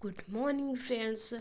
Good morning friends.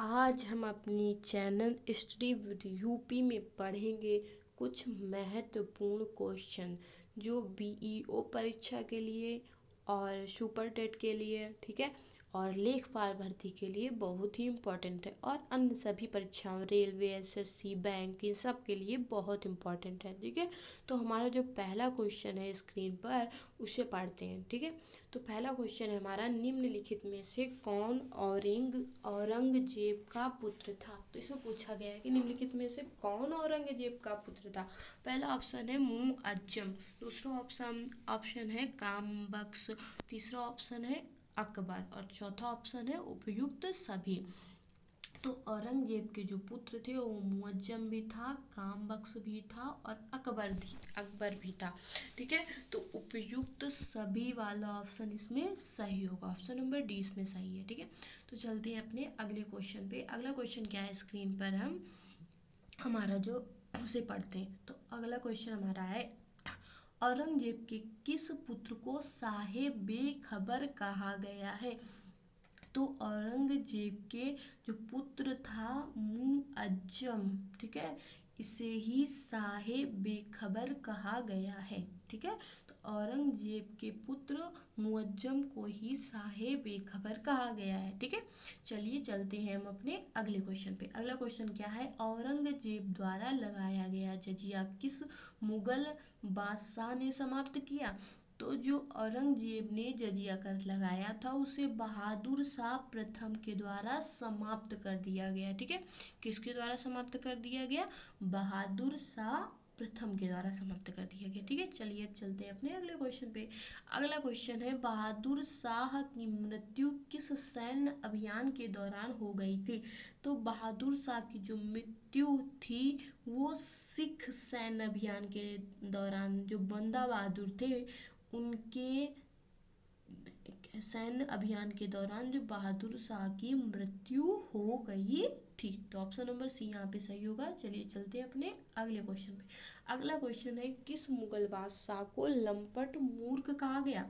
आज हम अपनी चैनल स्टडी विद यूपी में पढ़ेंगे कुछ महत्वपूर्ण क्वेश्चन जो बीईओ परीक्षा के लिए और सुपर टेट के लिए, ठीक है, और लेखपाल भर्ती के लिए बहुत ही इम्पोर्टेंट है और अन्य सभी परीक्षाओं रेलवे, एसएससी, बैंक, इन सब के लिए बहुत इम्पोर्टेंट है। ठीक है, तो हमारा जो पहला क्वेश्चन है स्क्रीन पर उसे पढ़ते हैं। ठीक है, तो पहला क्वेश्चन है हमारा, निम्नलिखित में से कौन औरंगजेब का पुत्र था। तो इसमें पूछा गया है कि निम्नलिखित में से कौन औरंगजेब का पुत्र था। पहला ऑप्शन है मुअज्जम, दूसरा ऑप्शन है कामबख्श, तीसरा ऑप्शन है अकबर और चौथा ऑप्शन है उपयुक्त सभी। तो औरंगजेब के जो पुत्र थे वो मुअज्जम भी था, कामबख्श भी था और अकबर भी था। ठीक है, तो उपयुक्त सभी वाला ऑप्शन इसमें सही होगा, ऑप्शन नंबर डी इसमें सही है। ठीक है, तो चलते हैं अपने अगले क्वेश्चन पे। अगला क्वेश्चन क्या है स्क्रीन पर हम हमारा जो उसे पढ़ते हैं। तो अगला क्वेश्चन हमारा है, औरंगजेब के किस पुत्र को साहेब बेखबर कहा गया है। तो औरंगजेब के जो पुत्र था मुअज्जम, ठीक है, इसे ही साहेब बेखबर कहा गया है। ठीक है, तो औरंगजेब के पुत्र मुअज्जम को ही साहेब बेखबर कहा गया है। ठीक है, चलिए चलते हैं हम अपने अगले क्वेश्चन पे। अगला क्वेश्चन क्या है, औरंगजेब द्वारा लगाया गया जजिया किस मुगल बादशाह ने समाप्त किया। तो जो औरंगजेब ने जजिया कर लगाया था उसे बहादुर शाह प्रथम के द्वारा समाप्त कर दिया गया। ठीक है, किसके द्वारा समाप्त कर दिया गया, बहादुर शाह प्रथम के द्वारा समाप्त कर दिया गया। ठीक है, चलिए अब चलते हैं अपने अगले क्वेश्चन पे। अगला क्वेश्चन है, बहादुर शाह की मृत्यु किस सैन्य अभियान के दौरान हो गई थी। तो बहादुर शाह की जो मृत्यु थी वो सिख सैन्य अभियान के दौरान, जो बंदा बहादुर थे उनके सैन्य अभियान के दौरान जो बहादुर शाह की मृत्यु हो गई थी। तो ऑप्शन नंबर सी यहाँ पे सही होगा। चलिए चलते हैं अपने अगले क्वेश्चन पे। अगला क्वेश्चन है, किस मुगल बादशाह को लंपट मूर्ख कहा गया।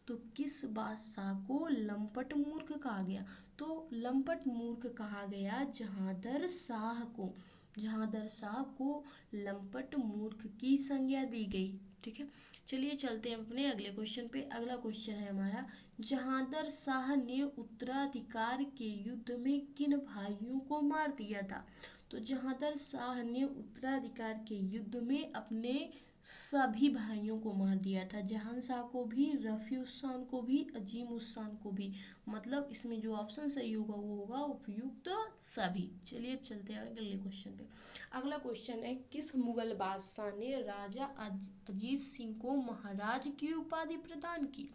तो किस बादशाह को लंपट मूर्ख कहा गया। तो लंपट मूर्ख कहा गया जहांदर शाह को लंपट मूर्ख की संज्ञा दी गई। ठीक है, चलिए चलते हैं अपने अगले क्वेश्चन पे। अगला क्वेश्चन है हमारा, जहांदर शाह ने उत्तराधिकार के युद्ध में किन भाइयों को मार दिया था। तो जहांदर शाह ने उत्तराधिकार के युद्ध में अपने सभी भाइयों को मार दिया था, जहां शाह को भी, रफी उस खान को भी, अजीम उस खान को भी। मतलब इसमें जो ऑप्शन सही होगा वो होगा उपयुक्त सभी। चलिए अब चलते हैं अगले क्वेश्चन पे। अगला क्वेश्चन है, किस मुगल बादशाह ने राजा अजीत सिंह को महाराज की उपाधि प्रदान की।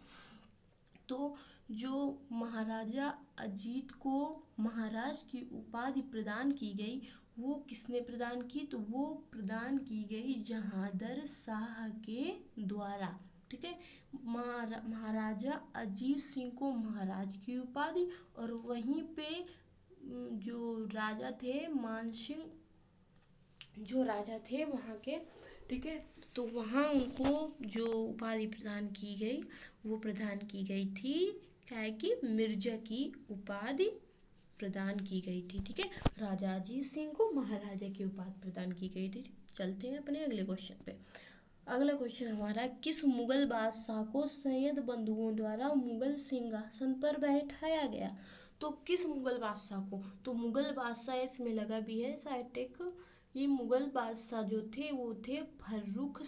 तो जो महाराजा अजीत को महाराज की उपाधि प्रदान की गई वो किसने प्रदान की। तो वो प्रदान की गई जहांदर शाह के द्वारा। ठीक है, महाराजा अजीत सिंह को महाराज की उपाधि और वहीं पे जो राजा थे मानसिंह, जो राजा थे वहाँ के, ठीक है, तो वहाँ उनको जो उपाधि प्रदान की गई वो प्रदान की गई थी क्या है कि मिर्जा की उपाधि प्रदान की गई थी। ठीक है, राजा अजीत सिंह को महाराजा की उपाधि प्रदान की गई थी। चलते हैं अपने अगले क्वेश्चन पे। अगला क्वेश्चन हमारा, किस मुगल बादशाह को सैयद बंधुओं द्वारा मुगल सिंहासन पर बैठाया गया। तो किस मुगल बादशाह को, तो मुगल बादशाह इसमें लगा भी है साइटेक, ये मुगल बादशाह जो थे वो थे फर्रुख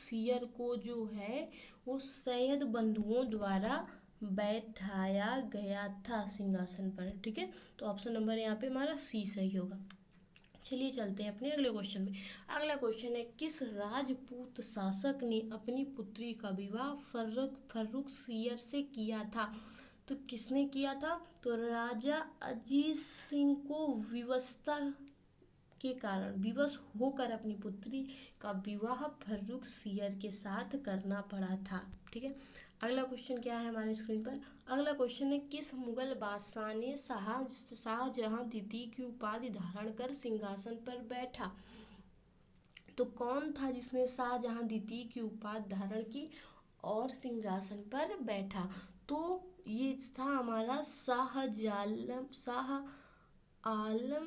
सियर को जो है वो सैयद बंधुओं द्वारा बैठाया गया था सिंहासन पर। ठीक है, तो ऑप्शन नंबर यहाँ पे हमारा सी सही होगा। चलिए चलते हैं अपने अगले क्वेश्चन में। अगला क्वेश्चन है, किस राजपूत शासक ने अपनी पुत्री का विवाह फर्रुख सियर से किया था। तो किसने किया था, तो राजा अजीत सिंह को विवशता के कारण विवश होकर अपनी पुत्री का विवाह फर्रुख सियर के साथ करना पड़ा था। ठीक है, अगला क्वेश्चन क्या है हमारे स्क्रीन पर। अगला क्वेश्चन है, किस मुगल बादशाह ने शाहजहां द्वितीय की उपाधि धारण कर सिंहासन पर बैठा। तो कौन था जिसने शाहजहां द्वितीय की उपाधि धारण की और सिंहासन पर बैठा। तो ये था हमारा शाह आलम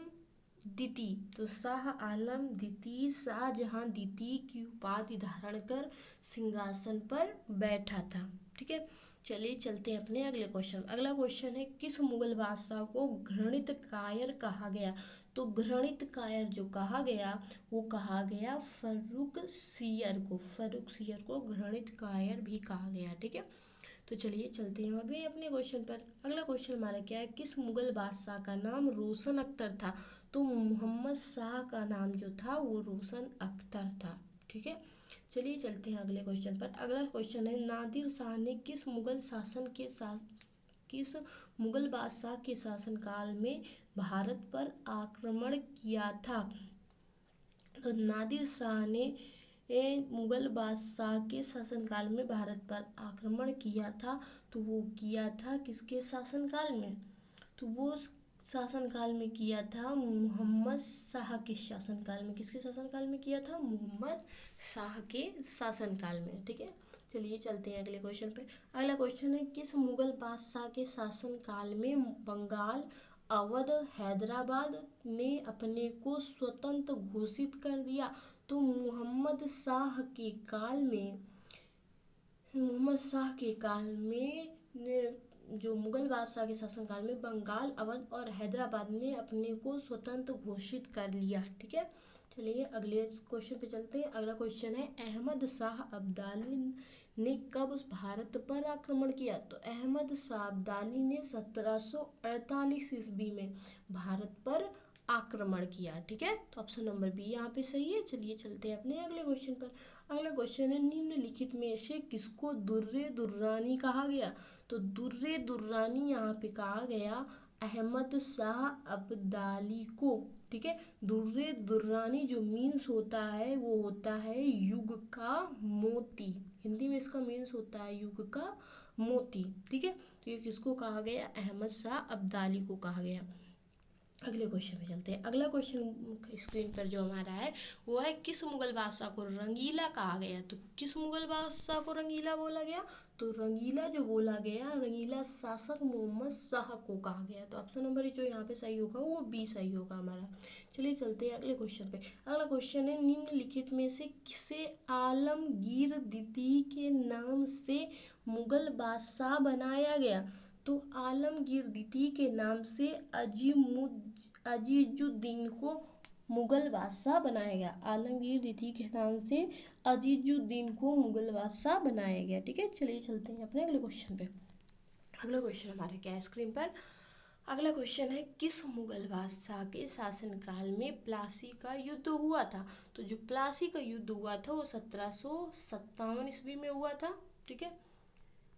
द्वितीय। तो शाह आलम द्वितीय शाहजहां द्वितीय की उपाधि धारण कर सिंहासन पर बैठा था। ठीक है, चलिए चलते हैं अपने अगले क्वेश्चन। अगला क्वेश्चन है किस मुगल बादशाह को घृणित कायर कहा गया। तो घृणित कायर जो कहा गया वो कहा गया फर्रुखसियर को घृणित कायर भी कहा गया। ठीक है, तो चलिए चलते हैं अगले अपने क्वेश्चन पर। अगला क्वेश्चन हमारा क्या है, किस मुगल बादशाह का नाम रोशन अख्तर था। तो मोहम्मद शाह का नाम जो था वो रोशन अख्तर था। ठीक है, चलिए चलते हैं अगले क्वेश्चन पर। अगला क्वेश्चन है नादिर शाह ने किस मुगल बादशाह के शासनकाल में भारत पर आक्रमण किया था। तो नादिर शाह ने मुगल बादशाह के शासनकाल में भारत पर आक्रमण किया था। तो वो किया था किसके शासनकाल में, तो वो शासनकाल में किया था मोहम्मद शाह के शासनकाल में। किसके शासनकाल में किया था, मोहम्मद शाह के शासनकाल में। ठीक है, चलिए चलते हैं अगले क्वेश्चन पे। अगला क्वेश्चन है किस मुगल बादशाह के शासनकाल में बंगाल, अवध, हैदराबाद ने अपने को स्वतंत्र घोषित कर दिया। तो मोहम्मद शाह के काल में जो मुगल बादशाह के शासनकाल में बंगाल, अवध और हैदराबाद ने अपने को स्वतंत्र घोषित कर लिया। ठीक है, चलिए अगले क्वेश्चन पे चलते हैं। अगला क्वेश्चन है अहमद शाह अब्दाली ने कब भारत पर आक्रमण किया। तो अहमद शाह अब्दाली ने 1748 ईस्वी में भारत पर आक्रमण किया। ठीक है, तो ऑप्शन नंबर बी यहाँ पे सही है। चलिए चलते हैं अपने अगले क्वेश्चन पर। अगला क्वेश्चन है निम्नलिखित में से किसको दुर्रे दुर्रानी कहा गया। तो दुर्रे दुर्रानी यहाँ पे कहा गया अहमद शाह अब्दाली को। ठीक है, दुर्रे दुर्रानी जो मीन्स होता है वो होता है युग का मोती। हिंदी में इसका मीन्स होता है युग का मोती। ठीक है, तो ये किसको कहा गया, अहमद शाह अब्दाली को कहा गया। अगले क्वेश्चन पे चलते हैं। अगला क्वेश्चन स्क्रीन पर जो हमारा है वो है किस मुगल बादशाह को रंगीला कहा गया। तो किस मुगल बादशाह को रंगीला बोला गया, तो रंगीला जो बोला गया रंगीला शासक मोहम्मद शाह को कहा गया। तो ऑप्शन नंबर जो यहाँ पे सही होगा वो बी सही होगा हमारा। चलिए चलते हैं अगले क्वेश्चन पे। अगला क्वेश्चन है निम्नलिखित में से किसे आलमगीर द्वितीय के नाम से मुगल बादशाह बनाया गया। तो आलमगीर द्वितीय के नाम से अजीजुद्दीन को मुगल बादशाह बनाया गया। आलमगीर द्वितीय के नाम से अजीजुद्दीन को मुगल बादशाह बनाया गया। ठीक है, चलिए चलते हैं अपने अगले क्वेश्चन पे। अगला क्वेश्चन हमारे क्या है स्क्रीन पर। अगला क्वेश्चन है किस मुगल बादशाह के शासनकाल में प्लासी का युद्ध हुआ था। तो जो प्लासी का युद्ध हुआ था वो 1757 ईस्वी में हुआ था। ठीक है,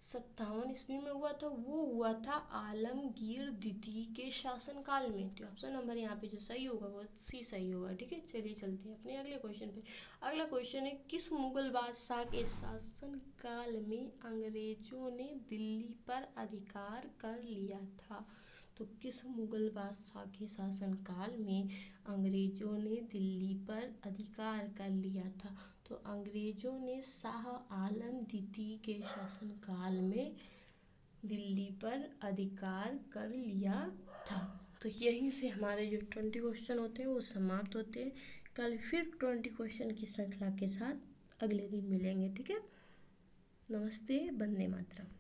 57 ईस्वी में हुआ था। वो हुआ था आलमगीर द्वितीय के शासनकाल में। तो ऑप्शन नंबर यहाँ पे जो सही होगा वो सी सही होगा। ठीक है, चलिए चलते हैं अपने अगले क्वेश्चन पे। अगला क्वेश्चन है किस मुगल बादशाह के शासनकाल में अंग्रेजों ने दिल्ली पर अधिकार कर लिया था। तो किस मुगल बादशाह के शासनकाल में अंग्रेजों ने दिल्ली पर अधिकार कर लिया था। तो अंग्रेजों ने शाह आलम द्वितीय के शासनकाल में दिल्ली पर अधिकार कर लिया था। तो यहीं से हमारे जो 20 क्वेश्चन होते हैं वो समाप्त होते हैं। कल फिर 20 क्वेश्चन की श्रृंखला के साथ अगले दिन मिलेंगे। ठीक है, नमस्ते, वंदे मातरम।